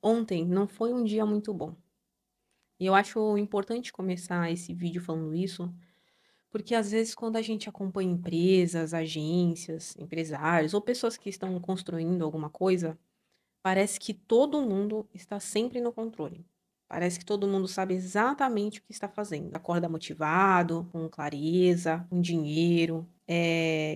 Ontem não foi um dia muito bom. E eu acho importante começar esse vídeo falando isso, porque às vezes quando a gente acompanha empresas, agências, empresários ou pessoas que estão construindo alguma coisa, parece que todo mundo está sempre no controle. Parece que todo mundo sabe exatamente o que está fazendo. Acorda motivado, com clareza, com dinheiro,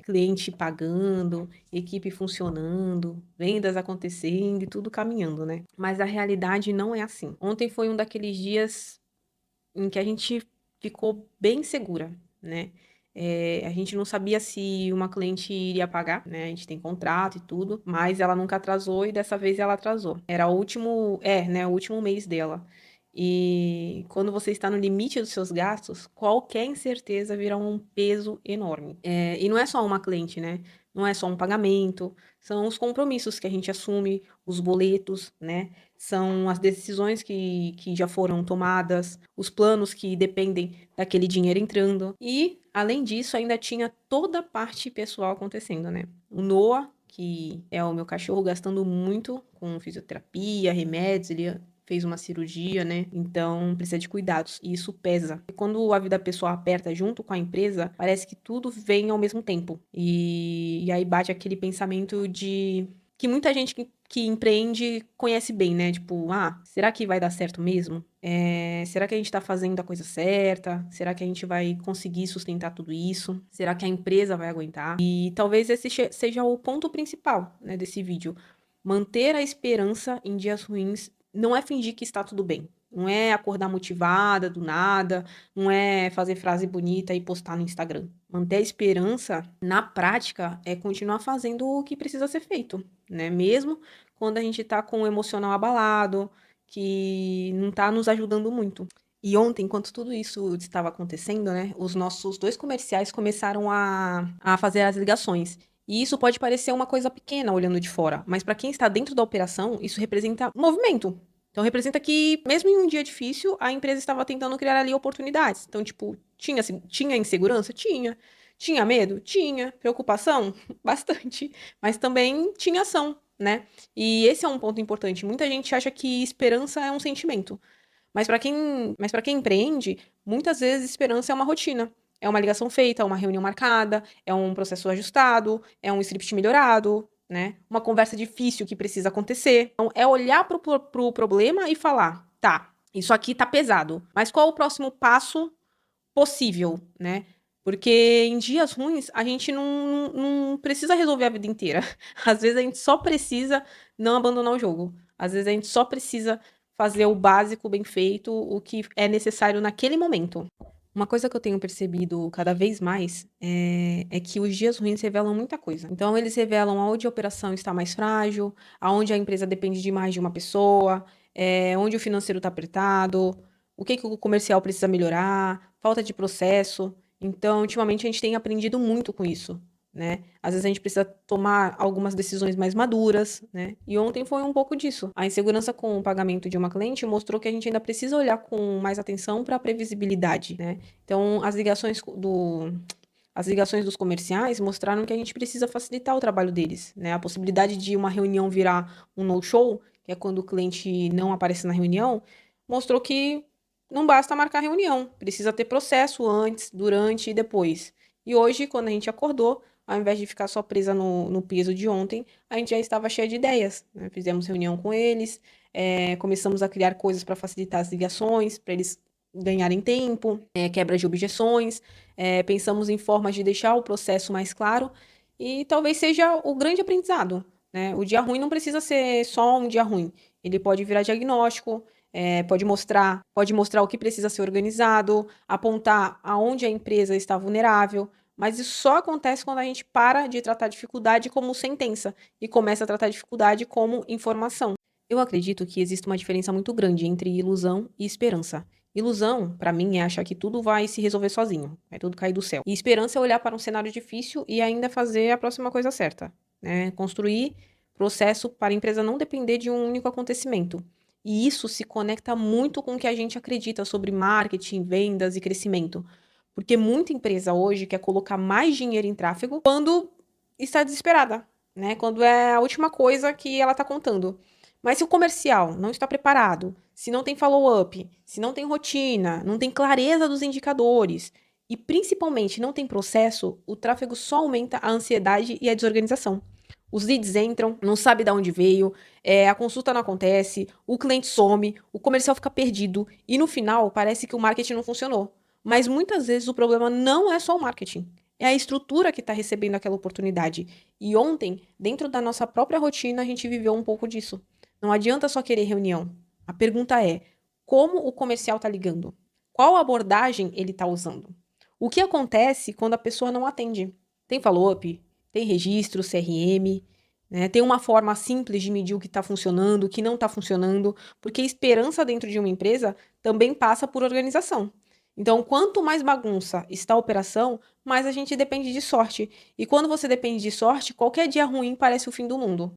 cliente pagando, equipe funcionando, vendas acontecendo e tudo caminhando, né? Mas a realidade não é assim. Ontem foi um daqueles dias em que a gente ficou bem segura, né. A gente não sabia se uma cliente iria pagar, né, a gente tem contrato e tudo, mas ela nunca atrasou e dessa vez ela atrasou. Era o último mês dela. E quando você está no limite dos seus gastos, qualquer incerteza vira um peso enorme. E não é só uma cliente, né, não é só um pagamento, são os compromissos que a gente assume, os boletos, né, são as decisões que já foram tomadas, os planos que dependem daquele dinheiro entrando. E, além disso, ainda tinha toda a parte pessoal acontecendo, né? O Noah, que é o meu cachorro, gastando muito com fisioterapia, remédios, ele fez uma cirurgia, né? Então precisa de cuidados. E isso pesa. E quando a vida pessoal aperta junto com a empresa, parece que tudo vem ao mesmo tempo. E aí bate aquele pensamento de que muita gente que empreende conhece bem, né? Tipo, será que vai dar certo mesmo? Será que a gente tá fazendo a coisa certa? Será que a gente vai conseguir sustentar tudo isso? Será que a empresa vai aguentar? E talvez esse seja o ponto principal, né, desse vídeo. Manter a esperança em dias ruins não é fingir que está tudo bem. Não é acordar motivada do nada, não é fazer frase bonita e postar no Instagram. Manter a esperança na prática é continuar fazendo o que precisa ser feito, né? Mesmo quando a gente tá com o emocional abalado, que não tá nos ajudando muito. E ontem, enquanto tudo isso estava acontecendo, né, os nossos dois comerciais começaram a fazer as ligações. E isso pode parecer uma coisa pequena olhando de fora, mas para quem está dentro da operação, isso representa movimento. Então representa que, mesmo em um dia difícil, a empresa estava tentando criar ali oportunidades. Então, tipo, tinha insegurança? Tinha. Tinha medo? Tinha. Preocupação? Bastante. Mas também tinha ação, né? E esse é um ponto importante. Muita gente acha que esperança é um sentimento. Mas para quem empreende, muitas vezes esperança é uma rotina. É uma ligação feita, é uma reunião marcada, é um processo ajustado, é um script melhorado, né? Uma conversa difícil que precisa acontecer. Então, é olhar pro problema e falar: tá, isso aqui tá pesado, mas qual o próximo passo possível, né? Porque em dias ruins a gente não precisa resolver a vida inteira. Às vezes a gente só precisa não abandonar o jogo. Às vezes a gente só precisa fazer o básico bem feito, o que é necessário naquele momento. Uma coisa que eu tenho percebido cada vez mais é que os dias ruins revelam muita coisa. Então, eles revelam aonde a operação está mais frágil, aonde a empresa depende de mais de uma pessoa, onde o financeiro está apertado, o que o comercial precisa melhorar, falta de processo. Então, ultimamente, a gente tem aprendido muito com isso, né? Às vezes a gente precisa tomar algumas decisões mais maduras, né? E ontem foi um pouco disso. A insegurança com o pagamento de uma cliente mostrou que a gente ainda precisa olhar com mais atenção para a previsibilidade, né? Então, as ligações dos comerciais mostraram que a gente precisa facilitar o trabalho deles, né? A possibilidade de uma reunião virar um no-show, que é quando o cliente não aparece na reunião, mostrou que não basta marcar reunião, precisa ter processo antes, durante e depois. E hoje, quando a gente acordou, ao invés de ficar só presa no peso de ontem, a gente já estava cheia de ideias, né? Fizemos reunião com eles, começamos a criar coisas para facilitar as ligações, para eles ganharem tempo, quebra de objeções, pensamos em formas de deixar o processo mais claro e talvez seja o grande aprendizado, né? O dia ruim não precisa ser só um dia ruim, ele pode virar diagnóstico, pode mostrar o que precisa ser organizado, apontar aonde a empresa está vulnerável, mas isso só acontece quando a gente para de tratar a dificuldade como sentença e começa a tratar a dificuldade como informação. Eu acredito que existe uma diferença muito grande entre ilusão e esperança. Ilusão, para mim, é achar que tudo vai se resolver sozinho, vai tudo cair do céu. E esperança é olhar para um cenário difícil e ainda fazer a próxima coisa certa, né? Construir processo para a empresa não depender de um único acontecimento. E isso se conecta muito com o que a gente acredita sobre marketing, vendas e crescimento. Porque muita empresa hoje quer colocar mais dinheiro em tráfego quando está desesperada, né? Quando é a última coisa que ela está contando. Mas se o comercial não está preparado, se não tem follow-up, se não tem rotina, não tem clareza dos indicadores e principalmente não tem processo, o tráfego só aumenta a ansiedade e a desorganização. Os leads entram, não sabe de onde veio, a consulta não acontece, o cliente some, o comercial fica perdido e no final parece que o marketing não funcionou. Mas muitas vezes o problema não é só o marketing, é a estrutura que está recebendo aquela oportunidade. E ontem, dentro da nossa própria rotina, a gente viveu um pouco disso. Não adianta só querer reunião. A pergunta é: como o comercial está ligando? Qual abordagem ele está usando? O que acontece quando a pessoa não atende? Tem follow-up? Tem registro, CRM? Né? Tem uma forma simples de medir o que está funcionando, o que não está funcionando, porque esperança dentro de uma empresa também passa por organização. Então, quanto mais bagunça está a operação, mais a gente depende de sorte. E quando você depende de sorte, qualquer dia ruim parece o fim do mundo.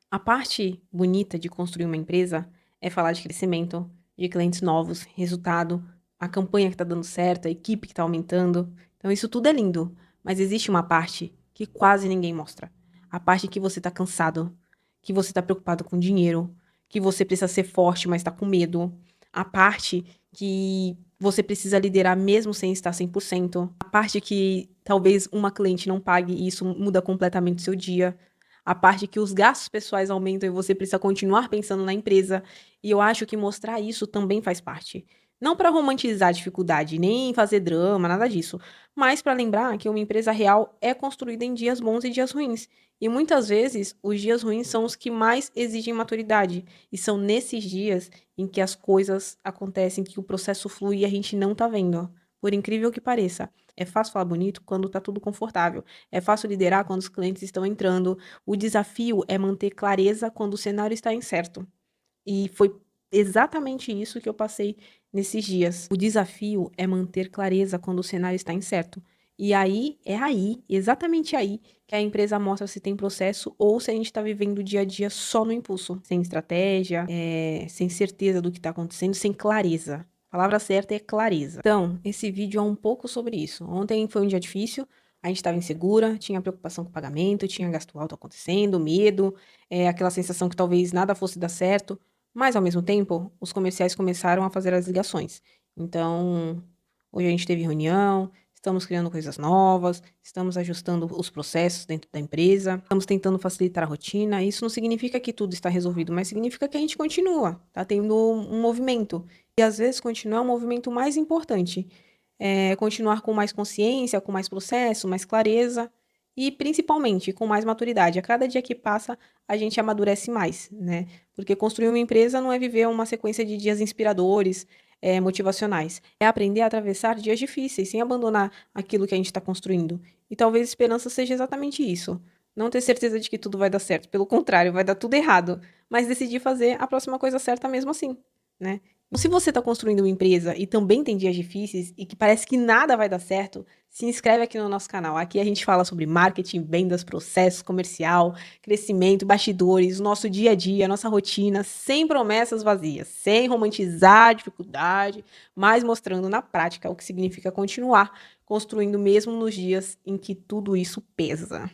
A parte bonita de construir uma empresa é falar de crescimento, de clientes novos, resultado, a campanha que está dando certo, a equipe que está aumentando. Então, isso tudo é lindo. Mas existe uma parte que quase ninguém mostra. A parte que você está cansado, que você está preocupado com dinheiro, que você precisa ser forte, mas está com medo. A parte que você precisa liderar mesmo sem estar 100%. A parte que talvez uma cliente não pague e isso muda completamente o seu dia. A parte que os gastos pessoais aumentam e você precisa continuar pensando na empresa. E eu acho que mostrar isso também faz parte. Não para romantizar a dificuldade, nem fazer drama, nada disso, mas para lembrar que uma empresa real é construída em dias bons e dias ruins. E muitas vezes os dias ruins são os que mais exigem maturidade. E são nesses dias em que as coisas acontecem, que o processo flui e a gente não tá vendo. Por incrível que pareça. É fácil falar bonito quando tá tudo confortável. É fácil liderar quando os clientes estão entrando. O desafio é manter clareza quando o cenário está incerto. E foi exatamente isso que eu passei nesses dias. O desafio é manter clareza quando o cenário está incerto. E aí, exatamente aí, que a empresa mostra se tem processo ou se a gente está vivendo o dia a dia só no impulso, sem estratégia, sem certeza do que está acontecendo, sem clareza. A palavra certa é clareza. Então, esse vídeo é um pouco sobre isso. Ontem foi um dia difícil, a gente estava insegura, tinha preocupação com o pagamento, tinha gasto alto acontecendo, medo, aquela sensação que talvez nada fosse dar certo. Mas, ao mesmo tempo, os comerciais começaram a fazer as ligações. Então, hoje a gente teve reunião, estamos criando coisas novas, estamos ajustando os processos dentro da empresa, estamos tentando facilitar a rotina. Isso não significa que tudo está resolvido, mas significa que a gente continua, está tendo um movimento. E às vezes continuar é o movimento mais importante. Continuar com mais consciência, com mais processo, mais clareza e principalmente com mais maturidade. A cada dia que passa, a gente amadurece mais, né? Porque construir uma empresa não é viver uma sequência de dias inspiradores, motivacionais. É aprender a atravessar dias difíceis, sem abandonar aquilo que a gente está construindo. E talvez a esperança seja exatamente isso. Não ter certeza de que tudo vai dar certo. Pelo contrário, vai dar tudo errado. Mas decidir fazer a próxima coisa certa mesmo assim, né? Então, se você está construindo uma empresa e também tem dias difíceis e que parece que nada vai dar certo, se inscreve aqui no nosso canal. Aqui a gente fala sobre marketing, vendas, processo comercial, crescimento, bastidores, nosso dia a dia, nossa rotina, sem promessas vazias, sem romantizar a dificuldade, mas mostrando na prática o que significa continuar construindo mesmo nos dias em que tudo isso pesa.